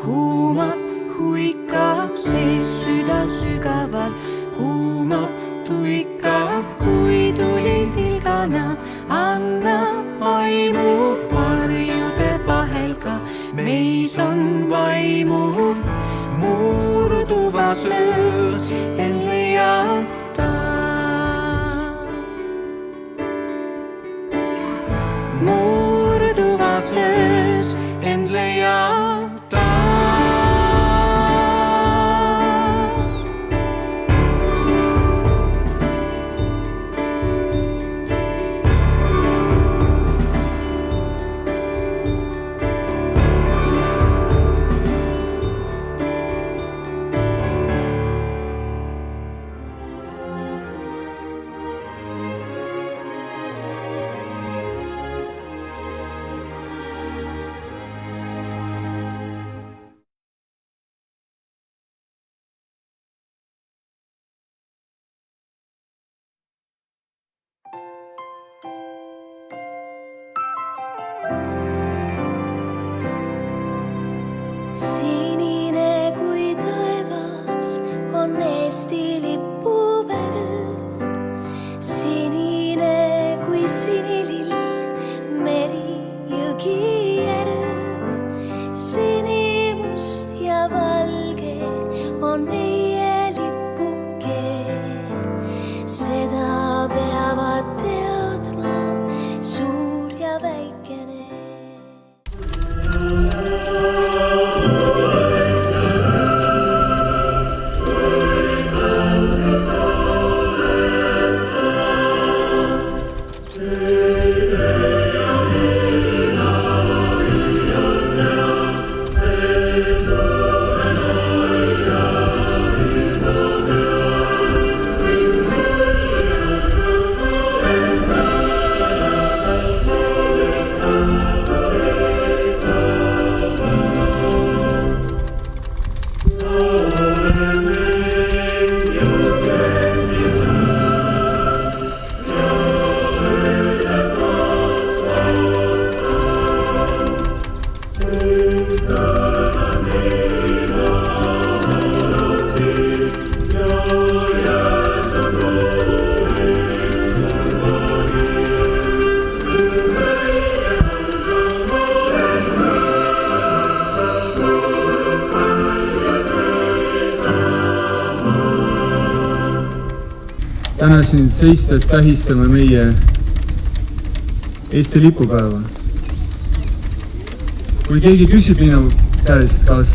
huumab, huikab sees süda sügaval, huumab, tuikab, kui tuli tilgana, annab vaimu varjude vahel ka, meis on vaimu murduvas öös en leia taas. Murduvas öös en leia taas. Sinine kui taevas on Eesti lipu värv, sinine kui sinilill, meri, jõgi, järv. Sinimust ja valge on meie lipuke, seda peavad teadma suur ja väikene. Täna siin seistes tähistame meie Eesti lipupäeva. Kui keegi küsib minu käest, kas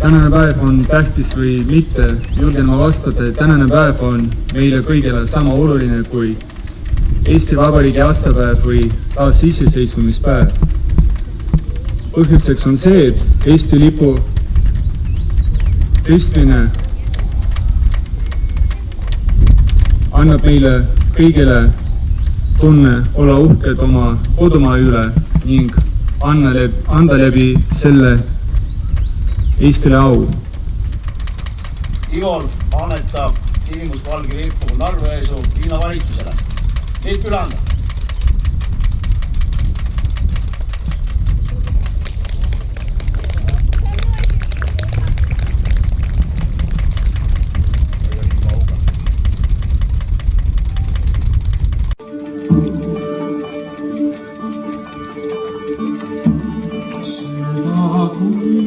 tänane päev on tähtis või mitte, julgen ma vastata, et tänane päev on meile kõigile sama oluline kui Eesti Vabariigi aastapäev või taasiseseisvumispäev. Põhjuseks on see, et Eesti lipu tõstmine annab meile kõigile tunne olla uhked oma kodumaa üle ning anda läbi selle Eestile au. Igor annetab sinimustvalge lipu Narva-Jõesuu linnavalitsusele. Lipp üle anda.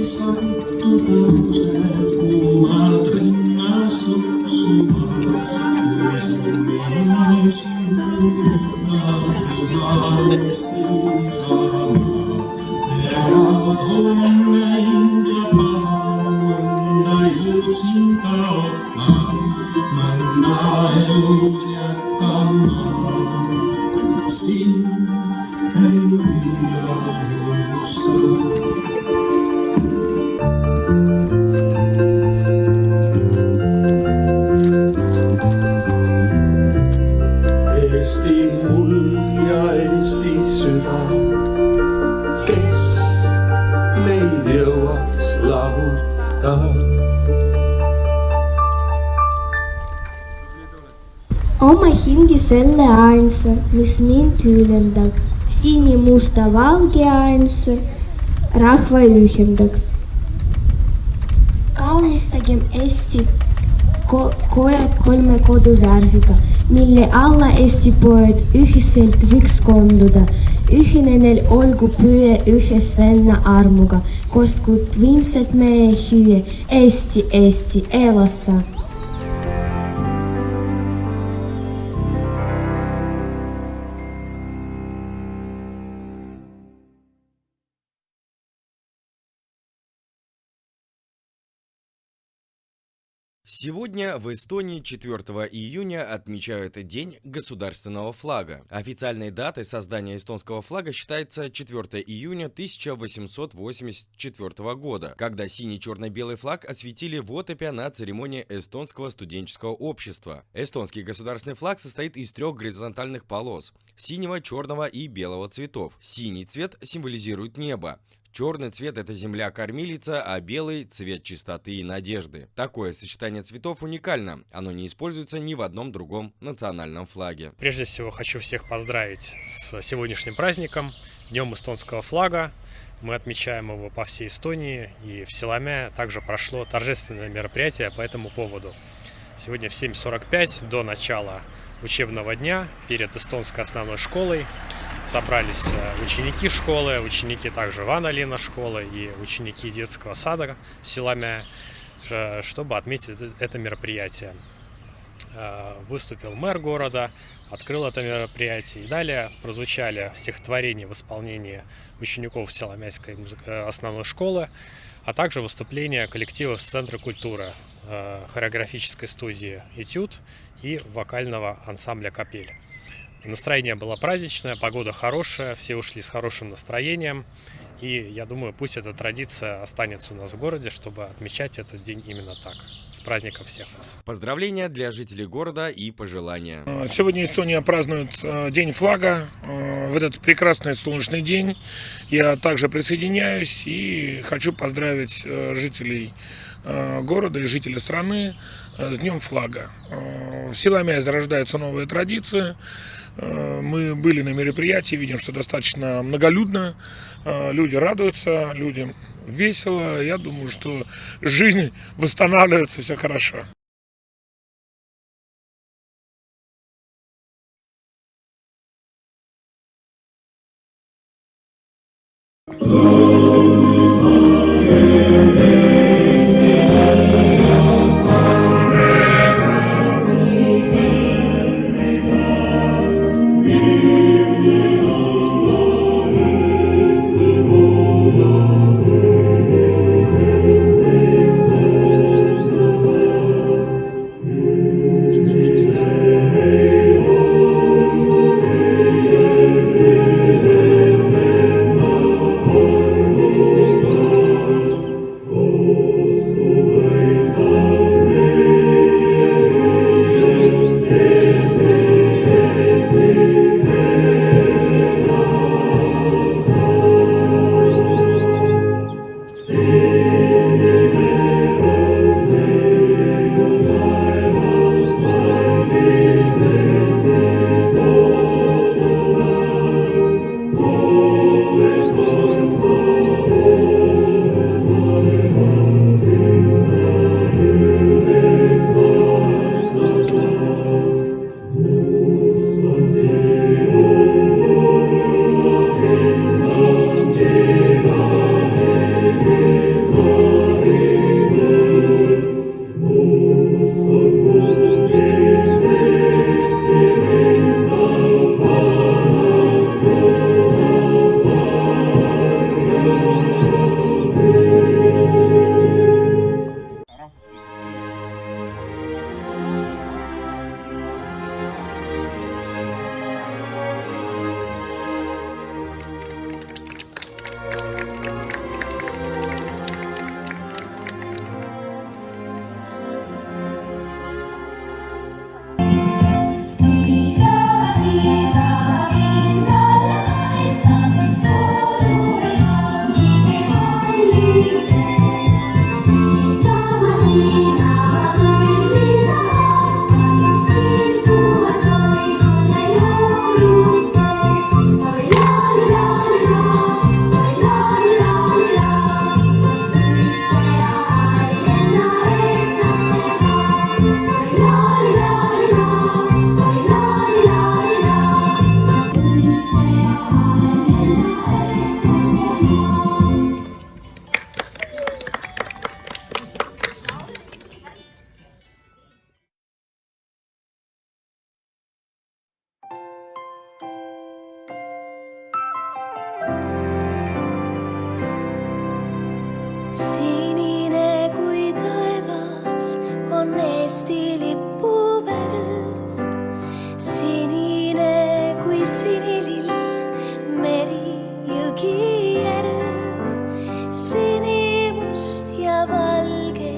Sattu tõused kuumalt rinnast luksuma, kui summi suudab Eesti saama. Elad olen näinud ja paha, mõnda jõudsin kaotma, mõnda elus jätkama. Sind ei võida unustada. Eesti mul ja Eesti süda, kes meid jõuaks lahutada. Oma hingi selle ainsa, mis mind ühendaks, sinimusta valge ainsa, rahva ühendaks. järgem Eesti kojad kolme koduvärviga, mille alla Eesti poed ühiselt võiks koonduda. Ühine neil olgu püüe ühes venna armuga, kostkud võimsalt meie hüüe, Eesti, Eesti, elassa! Сегодня в Эстонии 4 июня отмечают День государственного флага. Официальной датой создания эстонского флага считается 4 июня 1884 года, когда синий-черно-белый флаг осветили в Отепе на церемонии эстонского студенческого общества. Эстонский государственный флаг состоит из 3 горизонтальных полос – синего, черного и белого цветов. Синий цвет символизирует небо. Черный цвет – это земля-кормилица, а белый – цвет чистоты и надежды. Такое сочетание цветов уникально. Оно не используется ни в одном другом национальном флаге. Прежде всего хочу всех поздравить с сегодняшним праздником, Днем эстонского флага. Мы отмечаем его по всей Эстонии, и в Силаме также прошло торжественное мероприятие по этому поводу. Сегодня в 7:45 до начала учебного дня перед эстонской основной школой собрались ученики школы, ученики также Вана-Лина школы и ученики детского сада Силаме, чтобы отметить это мероприятие. Выступил мэр города, открыл это мероприятие, и далее прозвучали стихотворения в исполнении учеников Силамейской основной школы, а также выступления коллектива с Центра культуры, хореографической студии «Этюд» и вокального ансамбля «Капель». Настроение было праздничное, погода хорошая, все ушли с хорошим настроением. И я думаю, пусть эта традиция останется у нас в городе, чтобы отмечать этот день именно так. С праздником всех вас. Поздравления для жителей города и пожелания. Сегодня Эстония празднует День флага. В этот прекрасный солнечный день я также присоединяюсь и хочу поздравить жителей города и жителей страны с Днем флага. В Силаме зарождаются новые традиции. Мы были на мероприятии, видим, что достаточно многолюдно. Люди радуются, людям весело. Я думаю, что жизнь восстанавливается, все хорошо. sinine kui taevas on Eesti lipu värv, sinine kui sinilill, meri, jõgi, järv. Sinimust ja valge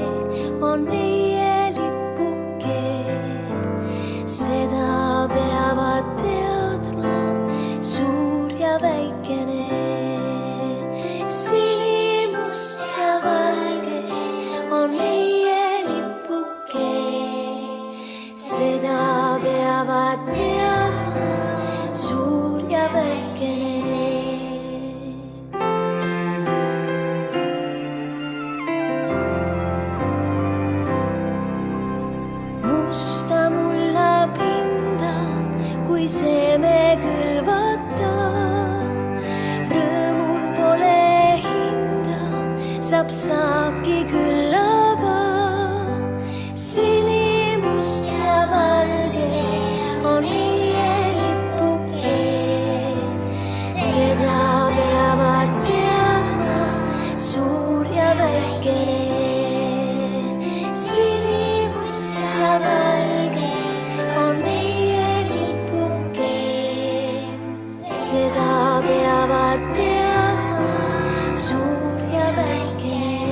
on meie lipuke, seda peavad teadma suur ja väikene. Sinimust ja valge on meie lipuke, seda peavad teadma suur ja väikene. Musta mulla pinda, kui seeme külvata, rõõmul pole hinda, saab saaki küllaga. Sinimust ja valge on meie lipuke, seda peavad teadma suur ja väikene. Sinimust ja valge on meie lipuke, seda peavad teadma suur ja väikene.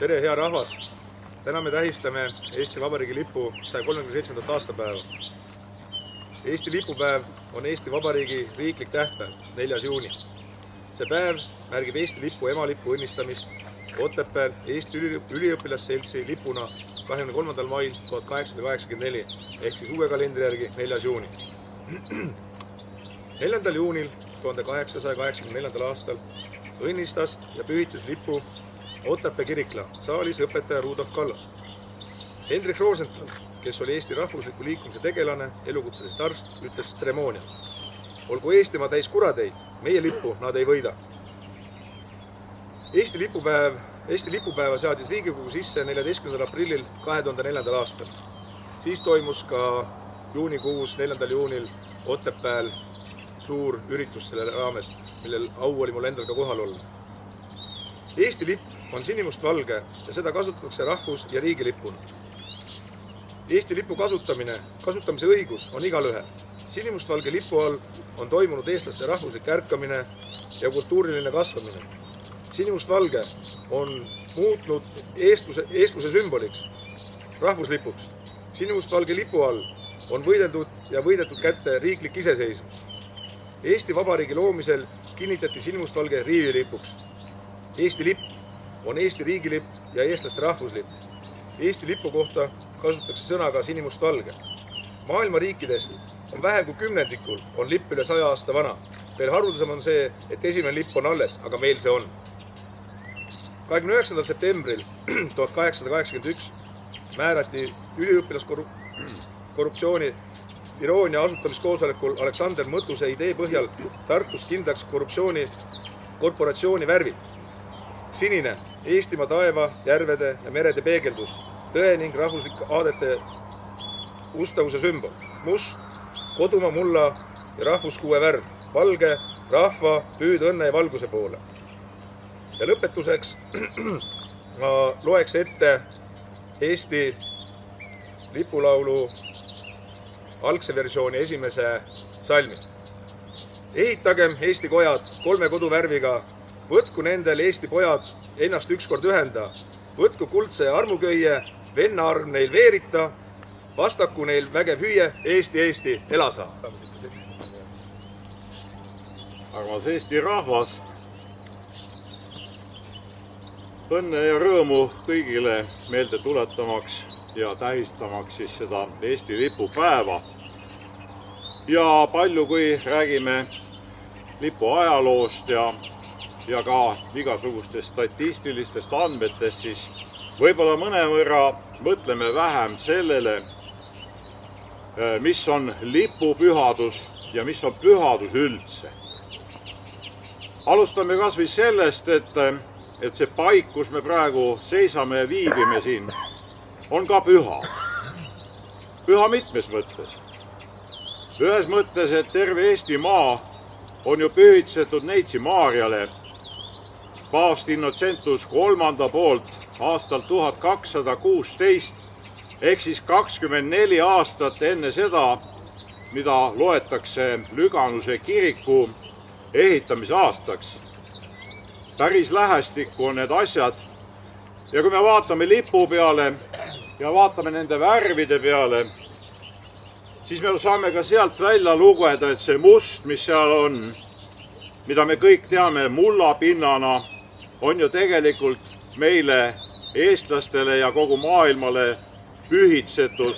Tere, hea rahvas! Täna me tähistame Eesti Vabariigi lipu 137. aastapäeva. Eesti lipupäev on Eesti Vabariigi riiklik tähtpäev, 4. juuni. See päev märgib Eesti lipu emalipu õnnistamist Otepääl Eesti üliõpilasseltsi lipuna 23. mail 1884 ehk siis uue kalendri järgi 4. juuni. 4. juunil 1884. aastal õnnistas ja pühitses lipu Otepää kirikla saalis õpetaja Rudolf Kallas. Hendrik Rosenthal, kes oli Eesti rahvusliku liikumise tegelane, elukutselist arst, ütles tseremoonial: olgu Eestimaa täis kurateid, meie lippu nad ei võida. Eesti lipupäeva seadis Riigikogu sisse 14. aprillil 2004. aastal. Siis toimus ka juunikuus 4. juunil Otepääl suur üritus selle raames, millel au oli mul endal ka kohal olla. Eesti lipp on sinimustvalge ja seda kasutatakse rahvus- ja riigilipuna. Eesti lipu kasutamise õigus on igalühel. Sinimustvalge lipu all on toimunud eestlaste rahvuslik ärkamine ja kultuuriline kasvamine. Sinimustvalge on muutnud eestluse sümboliks, rahvuslipuks. Sinimustvalge lipu all on võideldud ja võidetud kätte riiklik iseseisvus. Eesti Vabariigi loomisel kinnitati sinimustvalge riivilipuks. Eesti lipp on Eesti riigilipp ja eestlaste rahvuslipp. Eesti lipu kohta kasutatakse sõna ka sinimustvalge. Maailma riikidest on vähem kui kümnendikul on lipp üle 100 aasta vana. Veel haruldasem on see, et esimene lipp on alles, aga meil see on. 29. septembril 1881 määrati üliõpilaskorruptsiooni iroonia asutamiskoosolekul Aleksander Mõttuse idee põhjal Tartus kindlaks korporatsiooni värvid. Sinine, Eestimaa taeva, järvede ja merede peegeldus, tõe ning rahvuslike aadete ustavuse sümbol. Must, kodumaa mulla ja rahvuskuue värv, valge, rahva, püüd õnne ja valguse poole. Ja lõpetuseks ma loeks ette Eesti lipulaulu algse versiooni esimese salmi. Ehitagem Eesti kojad 3 koduvärviga, võtku nendel Eesti pojad ennast ükskord ühenda, võtku kuldse armuköie, venna arm neil veerita, vastaku neil vägev hüüe, Eesti, elasa! Armas Eesti rahvas, õnne ja rõõmu kõigile meelde tuletamaks ja tähistamaks siis seda Eesti lipupäeva. Ja palju kui räägime lipu ajaloost ja ka igasugustest statistilistest andmetest, siis võib-olla mõnevõrra mõtleme vähem sellele, mis on lipupühadus ja mis on pühadus üldse. Alustame kas või sellest, et see paik, kus me praegu seisame ja viibime siin, on ka püha. Püha mitmes mõttes. Ühes mõttes, et terve Eesti maa on ju pühitsetud Neitsi Maarjale paavst Innocentus III poolt aastal 1216 ehk siis 24 aastat enne seda, mida loetakse Lüganuse kiriku ehitamise aastaks. Päris lähestikku on need asjad ja kui me vaatame lipu peale ja vaatame nende värvide peale, siis me saame ka sealt välja lugeda, et see must, mis seal on, mida me kõik teame mullapinnana, on ju tegelikult meile, eestlastele ja kogu maailmale pühitsetud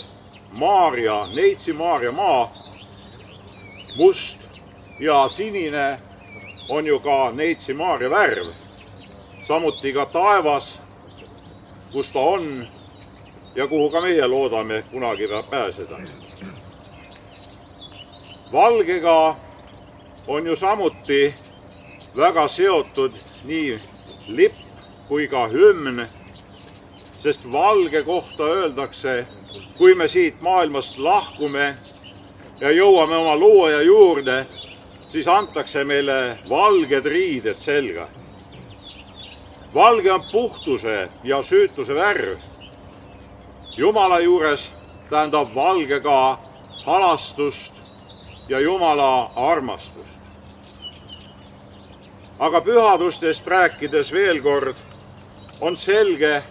Maarja, Neitsi Maarja maa. Must ja sinine on ju ka Neitsi Maarja värv. Samuti ka taevas, kus ta on ja kuhu ka meie loodame kunagi pääseda. Valgega on ju samuti väga seotud nii lipp kui ka hümn, sest valge kohta öeldakse, kui me siit maailmast lahkume ja jõuame oma looja juurde, siis antakse meile valged riided selga. Valge on puhtuse ja süütuse värv. Jumala juures tähendab valge ka halastust ja Jumala armastust. Aga pühadustest rääkides veel kord, on selge,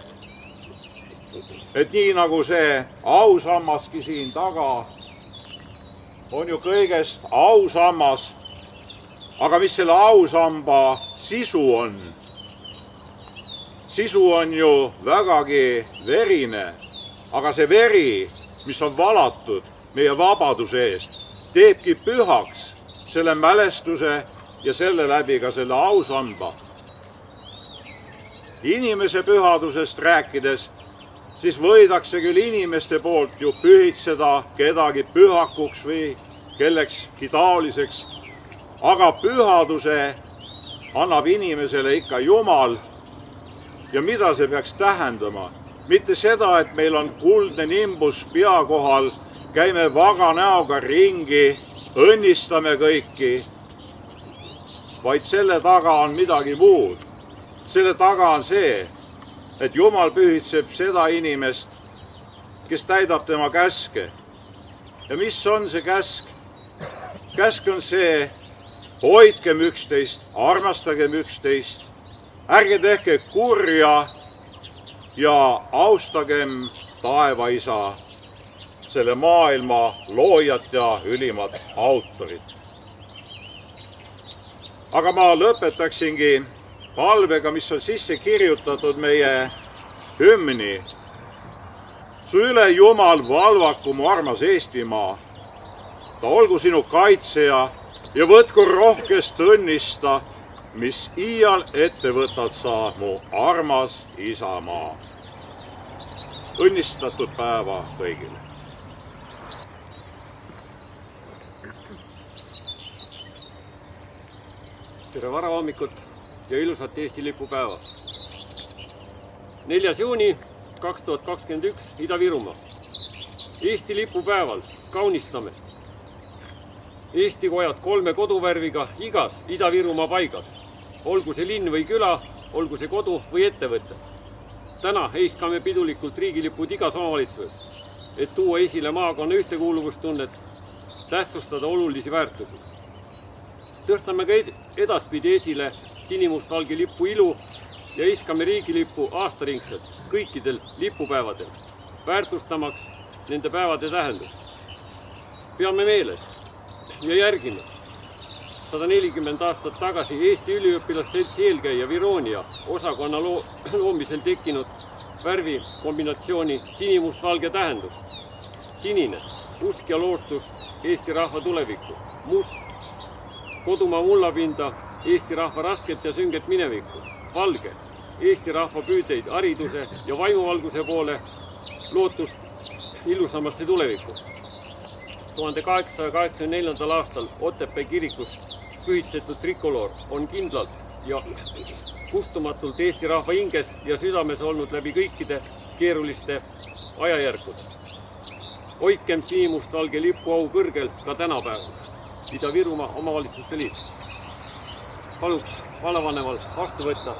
et nii nagu see ausammaski siin taga on ju kõigest ausammas, aga mis selle ausamba sisu on? Sisu on ju vägagi verine, aga see veri, mis on valatud meie vabaduse eest, teebki pühaks selle mälestuse ja selle läbi ka selle ausamba. Inimese pühadusest rääkides, siis võidakse küll inimeste poolt ju pühitseda kedagi pühakuks või kellekski taoliseks, aga pühaduse annab inimesele ikka Jumal. Ja mida see peaks tähendama? Mitte seda, et meil on kuldne nimbus pea kohal, käime vaga näoga ringi, õnnistame kõiki, vaid selle taga on midagi muud. Selle taga on see, et Jumal pühitseb seda inimest, kes täidab tema käske. Ja mis on see käsk? Käsk on see, hoidkem üksteist, armastagem üksteist, ärge tehke kurja ja austagem taevaisa, selle maailma loojat ja ülimat autorit. Aga ma lõpetaksingi palvega, mis on sisse kirjutatud meie hümni. Su üle Jumal valvaku, mu armas Eestimaa. Ta olgu sinu kaitseja ja võtku rohkest õnnista, mis iial ette võtad sa, mu armas isamaa. Õnnistatud päeva kõigile. Tere varahommikut ja ilusat Eesti lipupäeva. 4. juuni 2021 Ida-Virumaa. Eesti lipupäeval kaunistame Eesti kojad 3 koduvärviga igas Ida-Virumaa paigas. Olgu see linn või küla, olgu see kodu või ettevõte. Täna heiskame pidulikult riigilipud igas omavalitsuses, et tuua esile maakonna ühtekuuluvustunnet, tähtsustada olulisi väärtusi. Tõstame ka edaspidi esile sinimustvalge lipu ilu ja iskame riigilippu aastaringselt kõikidel lipupäevadel, väärtustamaks nende päevade tähendust. Peame meeles ja järgime 140 aastat tagasi Eesti üliõpilasseltsi eelkäija Vironia osakonna loomisel tekkinud värvi kombinatsiooni sinimustvalge tähendus. Sinine, usk ja lootus Eesti rahva tulevikku, must, kodumaa mullapinda, Eesti rahva rasket ja sünget minevikku, valge, Eesti rahva püüdeid hariduse ja vaimuvalguse poole, lootust ilusamasse tulevikku. 1884. aastal Otepää kirikus pühitsetud trikoloor on kindlalt ja kustumatult Eesti rahva hinges ja südames olnud läbi kõikide keeruliste ajajärkude. Hoidkem sinimustvalge lipu au kõrgel ka tänapäeval. Ida-Virumaa omavalitsuste liit. Paluks vanavanemal vastu võtta.